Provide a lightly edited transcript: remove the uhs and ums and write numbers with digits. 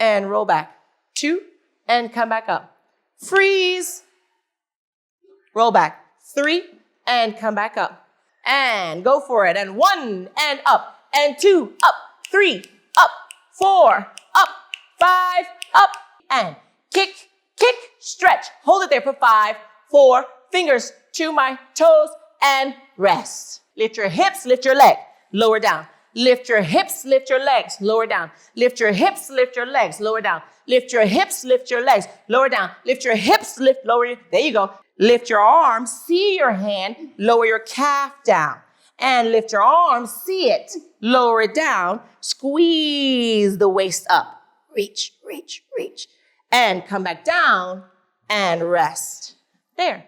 and roll back. 2, and come back up. Freeze. Roll back. 3, and come back up. And go for it. And 1, and up. And 2, up. 3, up. 4, up. 5, up. And kick, kick, stretch. Hold it there for 5, 4, fingers to my toes, and rest. Lift your hips, lift your leg, lower down. Lift your hips, lift your legs, lower down. Lift your hips, lift your legs, lower down. Lift your hips, lift your legs, lower down. Lift your hips, lift, lower. There you go. Lift your arms, see your hand, lower your calf down. And lift your arms, see it, lower it down. Squeeze the waist up. Reach, reach, reach. And come back down and rest. There.